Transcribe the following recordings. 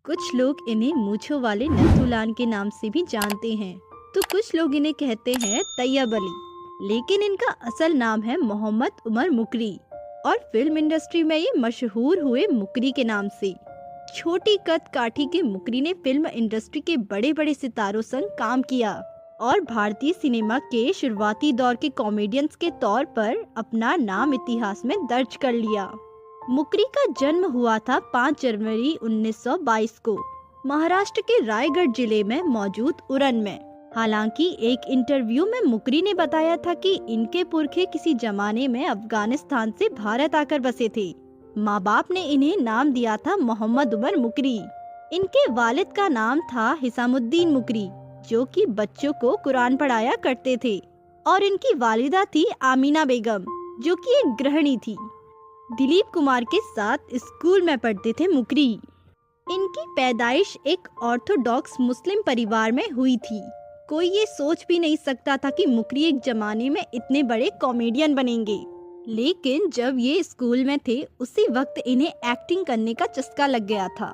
कुछ लोग इन्हें मूंछों वाले नथुलान के नाम से भी जानते हैं, तो कुछ लोग इन्हें कहते हैं तैयब अली। लेकिन इनका असल नाम है मोहम्मद उमर मुकरी और फिल्म इंडस्ट्री में ये मशहूर हुए मुकरी के नाम से। छोटी कद काठी के मुकरी ने फिल्म इंडस्ट्री के बड़े बड़े सितारों संग काम किया और भारतीय सिनेमा के शुरुआती दौर के कॉमेडियंस के तौर पर अपना नाम इतिहास में दर्ज कर लिया। मुकरी का जन्म हुआ था 5 जनवरी 1922 को महाराष्ट्र के रायगढ़ जिले में मौजूद उरण में। हालांकि एक इंटरव्यू में मुकरी ने बताया था कि इनके पुरखे किसी जमाने में अफगानिस्तान से भारत आकर बसे थे। माँ बाप ने इन्हें नाम दिया था मोहम्मद उमर मुकरी। इनके वालिद का नाम था हिसामुद्दीन मुकरी, जो कि बच्चों को कुरान पढ़ाया करते थे, और इनकी वालिदा थी आमीना बेगम, जो कि एक गृहिणी थी। दिलीप कुमार के साथ स्कूल में पढ़ते थे मुकरी। इनकी पैदाइश एक ऑर्थोडॉक्स मुस्लिम परिवार में हुई थी। कोई ये सोच भी नहीं सकता था कि मुकरी एक जमाने में इतने बड़े कॉमेडियन बनेंगे। लेकिन जब ये स्कूल में थे उसी वक्त इन्हें एक्टिंग करने का चस्का लग गया था।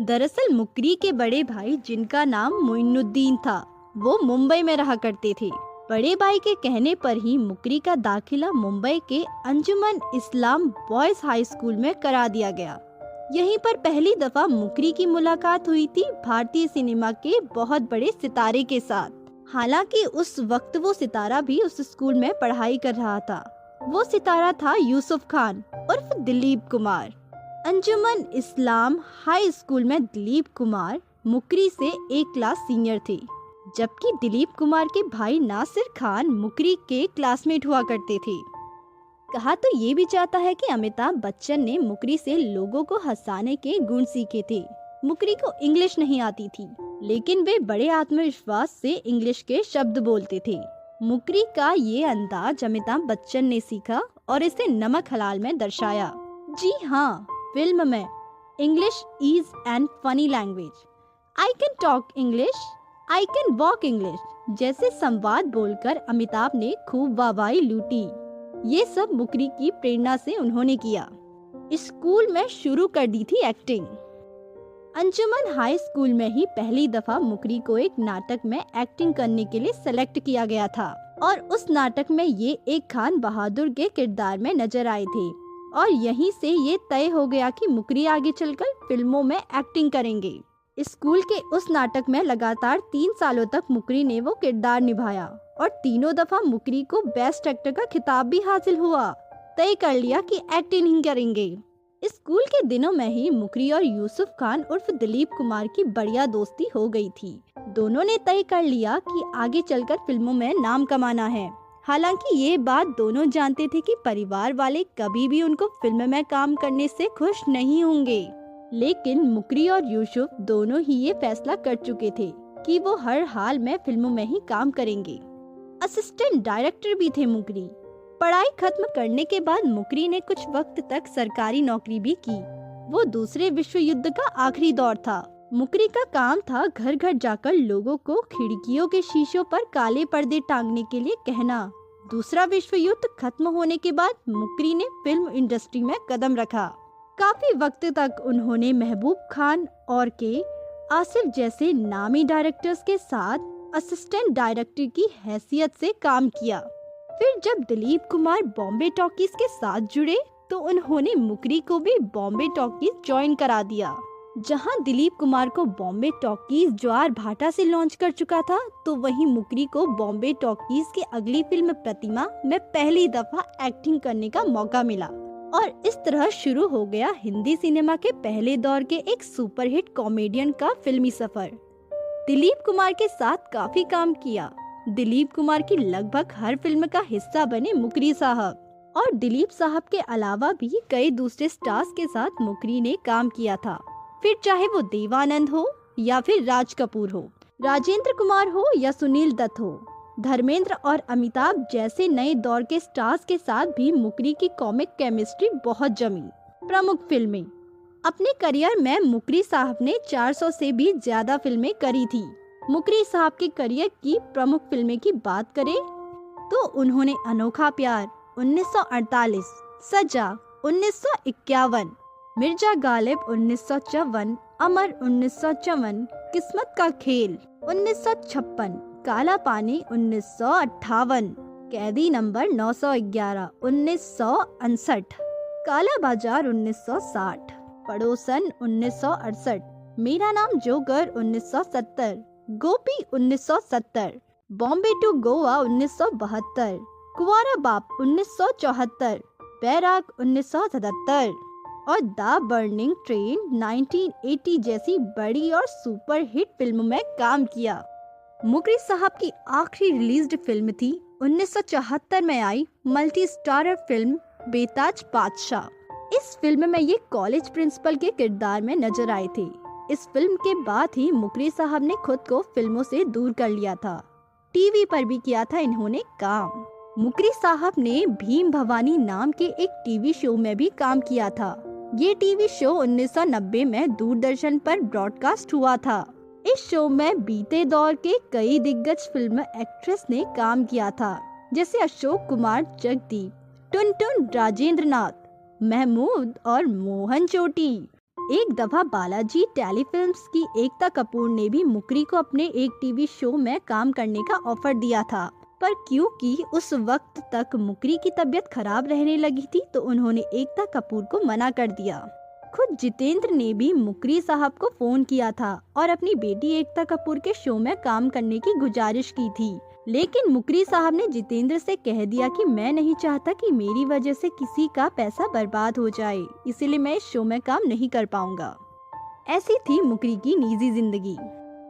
दरअसल मुकरी के बड़े भाई, जिनका नाम मोइनुद्दीन था, वो मुंबई में रहा करते थे। बड़े भाई के कहने पर ही मुकरी का दाखिला मुंबई के अंजुमन इस्लाम बॉयज हाई स्कूल में करा दिया गया। यहीं पर पहली दफा मुकरी की मुलाकात हुई थी भारतीय सिनेमा के बहुत बड़े सितारे के साथ। हालांकि उस वक्त वो सितारा भी उस स्कूल में पढ़ाई कर रहा था। वो सितारा था यूसुफ खान उर्फ दिलीप कुमार। अंजुमन इस्लाम हाई स्कूल में दिलीप कुमार मुकरी से एक क्लास सीनियर थे, जबकि दिलीप कुमार के भाई नासिर खान मुकरी के क्लासमेट हुआ करते थे। कहा तो ये भी जाता है कि अमिताभ बच्चन ने मुकरी से लोगों को हंसाने के गुण सीखे थे। मुकरी को इंग्लिश नहीं आती थी, लेकिन वे बड़े आत्मविश्वास से इंग्लिश के शब्द बोलते थे। मुकरी का ये अंदाज अमिताभ बच्चन ने सीखा और इसे नमक हलाल में दर्शाया। जी हाँ, फिल्म में English is an funny language, I can talk English, I can walk English जैसे संवाद बोलकर अमिताभ ने खूब वाहवाही लूटी। ये सब मुकरी की प्रेरणा से उन्होंने किया। स्कूल में शुरू कर दी थी एक्टिंग। अंजुमन हाई स्कूल में ही पहली दफा मुकरी को एक नाटक में एक्टिंग करने के लिए सेलेक्ट किया गया था और उस नाटक में ये एक खान बहादुर के किरदार में नजर आए थे और यहीं से ये तय हो गया कि मुकरी आगे चलकर फिल्मों में एक्टिंग करेंगे। स्कूल के उस नाटक में लगातार 3 सालों तक मुकरी ने वो किरदार निभाया और तीनों दफा मुकरी को बेस्ट एक्टर का खिताब भी हासिल हुआ। तय कर लिया कि एक्टिंग नहीं करेंगे। स्कूल के दिनों में ही मुकरी और यूसुफ खान उर्फ दिलीप कुमार की बढ़िया दोस्ती हो गई थी। दोनों ने तय कर लिया कि आगे चलकर फिल्मों में नाम कमाना है। हालांकि ये बात दोनों जानते थे कि परिवार वाले कभी भी उनको फिल्म में काम करने से खुश नहीं होंगे। लेकिन मुकरी और यूसुफ दोनों ही ये फैसला कर चुके थे कि वो हर हाल में फिल्मों में ही काम करेंगे। असिस्टेंट डायरेक्टर भी थे मुकरी। पढ़ाई खत्म करने के बाद मुकरी ने कुछ वक्त तक सरकारी नौकरी भी की। वो दूसरे विश्व युद्ध का आखिरी दौर था। मुकरी का काम था घर घर जाकर लोगों को खिड़कियों के शीशों पर काले पर्दे टांगने के लिए कहना। दूसरा विश्व युद्ध खत्म होने के बाद मुकरी ने फिल्म इंडस्ट्री में कदम रखा। काफी वक्त तक उन्होंने महबूब खान और के आसिफ जैसे नामी डायरेक्टर्स के साथ असिस्टेंट डायरेक्टर की हैसियत से काम किया। फिर जब दिलीप कुमार बॉम्बे टॉकीज के साथ जुड़े तो उन्होंने मुकरी को भी बॉम्बे टॉकीज ज्वाइन करा दिया। जहां दिलीप कुमार को बॉम्बे टॉकीज ज्वार भाटा से लॉन्च कर चुका था, तो वहीं मुकरी को बॉम्बे टॉकीज की अगली फिल्म प्रतिमा में पहली दफा एक्टिंग करने का मौका मिला और इस तरह शुरू हो गया हिंदी सिनेमा के पहले दौर के एक सुपरहिट कॉमेडियन का फिल्मी सफर। दिलीप कुमार के साथ काफी काम किया। दिलीप कुमार की लगभग हर फिल्म का हिस्सा बने मुकरी साहब और दिलीप साहब के अलावा भी कई दूसरे स्टार्स के साथ मुकरी ने काम किया था। फिर चाहे वो देवानंद हो या फिर राज कपूर हो, राजेंद्र कुमार हो या सुनील दत्त हो, धर्मेंद्र और अमिताभ जैसे नए दौर के स्टार्स के साथ भी मुकरी की कॉमिक केमिस्ट्री बहुत जमी। प्रमुख फिल्में। अपने करियर में मुकरी साहब ने 400 से भी ज्यादा फिल्में करी थी। मुकरी साहब के करियर की प्रमुख फिल्में की बात करें तो उन्होंने अनोखा प्यार 1948, सजा 1951, मिर्जा गालिब 1954, अमर 1954, किस्मत का खेल 1956, काला पानी 1958, कैदी नंबर 911 1959, काला बाजार 1960, पड़ोसन 1968, मेरा नाम जोकर 1970, गोपी 1970, बॉम्बे टू गोवा 1972, कुंवारा बाप 1974, बैराग 1977 और द बर्निंग ट्रेन 1980 जैसी बड़ी और सुपर हिट फिल्मों में काम किया। मुकरी साहब की आखिरी रिलीज्ड फिल्म थी 1974 में आई मल्टी स्टारर फिल्म बेताज बादशाह। इस फिल्म में ये कॉलेज प्रिंसिपल के किरदार में नजर आए थे। इस फिल्म के बाद ही मुकरी साहब ने खुद को फिल्मों से दूर कर लिया था। टीवी पर भी किया था इन्होंने काम। मुकरी साहब ने भीम भवानी नाम के एक टीवी शो में भी काम किया था। ये टीवी शो 1990 में दूरदर्शन पर ब्रॉडकास्ट हुआ था। इस शो में बीते दौर के कई दिग्गज फिल्म एक्ट्रेस ने काम किया था, जैसे अशोक कुमार जगदीप, टुनटुन राजेंद्रनाथ, महमूद और मोहन चोटी। एक दफा बालाजी टेलीफिल्म्स की एकता कपूर ने भी मुकरी को अपने एक टीवी शो में काम करने का ऑफर दिया था, पर क्योंकि उस वक्त तक मुकरी की तबीयत खराब रहने लगी थी तो उन्होंने एकता कपूर को मना कर दिया। खुद जितेंद्र ने भी मुकरी साहब को फोन किया था और अपनी बेटी एकता कपूर के शो में काम करने की गुजारिश की थी, लेकिन मुकरी साहब ने जितेंद्र से कह दिया कि मैं नहीं चाहता कि मेरी वजह से किसी का पैसा बर्बाद हो जाए, इसलिए मैं इस शो में काम नहीं कर पाऊंगा। ऐसी थी मुकरी की निजी जिंदगी।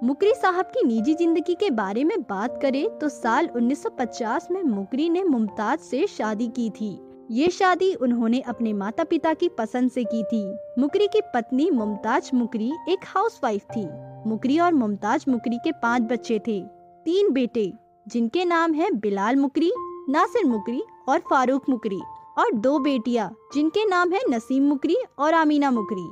मुकरी साहब की निजी जिंदगी के बारे में बात करें तो साल 1950 में मुकरी ने मुमताज से शादी की थी। ये शादी उन्होंने अपने माता पिता की पसंद से की थी। मुकरी की पत्नी मुमताज मुकरी एक हाउसवाइफ थी। मुकरी और मुमताज मुकरी के 5 बच्चे थे, 3 बेटे जिनके नाम है बिलाल मुकरी, नासिर मुकरी और फारूक मुकरी, और 2 बेटियां जिनके नाम है नसीम मुकरी और आमीना मुकरी।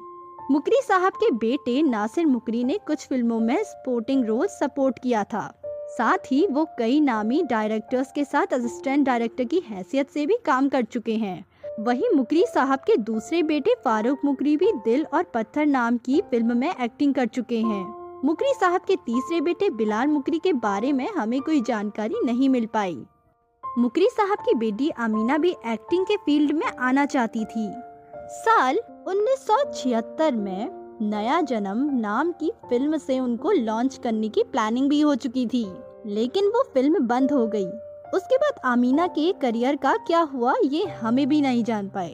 मुकरी साहब के बेटे नासिर मुकरी ने कुछ फिल्मों में सपोर्टिंग रोल सपोर्ट किया था। साथ ही वो कई नामी डायरेक्टर्स के साथ असिस्टेंट डायरेक्टर की हैसियत से भी काम कर चुके हैं। वहीं मुकरी साहब के दूसरे बेटे फारूक मुकरी भी दिल और पत्थर नाम की फिल्म में एक्टिंग कर चुके हैं। मुकरी साहब के तीसरे बेटे बिलाल मुकरी के बारे में हमें कोई जानकारी नहीं मिल पाई। मुकरी साहब की बेटी आमीना भी एक्टिंग के फील्ड में आना चाहती थी। साल 1976 में नया जन्म नाम की फिल्म से उनको लॉन्च करने की प्लानिंग भी हो चुकी थी, लेकिन वो फिल्म बंद हो गई। उसके बाद आमीना के करियर का क्या हुआ ये हमें भी नहीं जान पाए।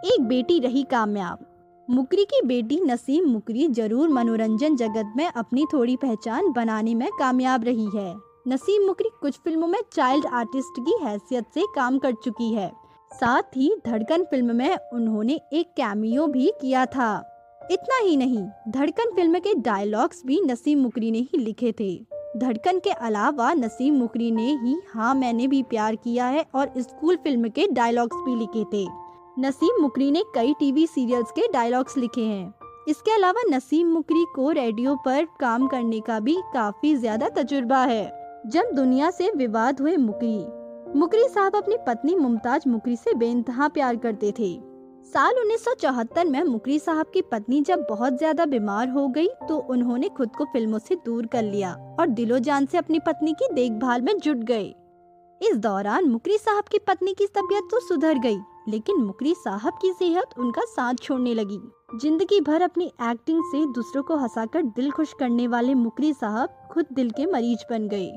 एक बेटी रही कामयाब। मुकरी की बेटी नसीम मुकरी जरूर मनोरंजन जगत में अपनी थोड़ी पहचान बनाने में कामयाब रही है। नसीम मुकरी कुछ फिल्मों में चाइल्ड आर्टिस्ट की हैसियत से काम कर चुकी है। साथ ही धड़कन फिल्म में उन्होंने एक कैमियो भी किया था। इतना ही नहीं, धड़कन फिल्म के डायलॉग्स भी नसीम मुकरी ने ही लिखे थे। धड़कन के अलावा नसीम मुकरी ने ही हाँ मैंने भी प्यार किया है और स्कूल फिल्म के डायलॉग्स भी लिखे थे। नसीम मुकरी ने कई टीवी सीरियल्स के डायलॉग्स लिखे हैं। इसके अलावा नसीम मुकरी को रेडियो पर काम करने का भी काफी ज्यादा तजुर्बा है। जब दुनिया से विवाद हुए मुकरी साहब अपनी पत्नी मुमताज मुकरी से बेइंतहा प्यार करते थे। साल 1974 में मुकरी साहब की पत्नी जब बहुत ज्यादा बीमार हो गई तो उन्होंने खुद को फिल्मों से दूर कर लिया और दिलो जान से अपनी पत्नी की देखभाल में जुट गए। इस दौरान मुकरी साहब की पत्नी की तबीयत तो सुधर गई, लेकिन मुकरी साहब की सेहत उनका साथ छोड़ने लगी। जिंदगी भर अपनी एक्टिंग से दूसरों को हंसाकर दिल खुश करने वाले मुकरी साहब खुद दिल के मरीज बन गए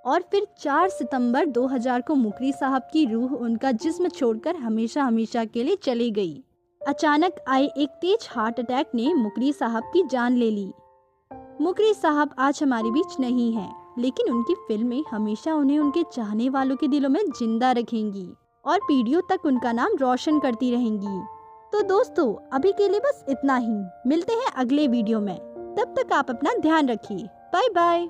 और फिर 4 सितंबर 2000 को मुकरी साहब की रूह उनका जिस्म छोड़कर हमेशा हमेशा के लिए चली गई। अचानक आए एक तेज हार्ट अटैक ने मुकरी साहब की जान ले ली। मुकरी साहब आज हमारे बीच नहीं हैं, लेकिन उनकी फिल्में हमेशा उन्हें उनके चाहने वालों के दिलों में जिंदा रखेंगी और पीढ़ियों तक उनका नाम रोशन करती रहेंगी। तो दोस्तों, अभी के लिए बस इतना ही। मिलते हैं अगले वीडियो में। तब तक आप अपना ध्यान रखिए। Bye bye.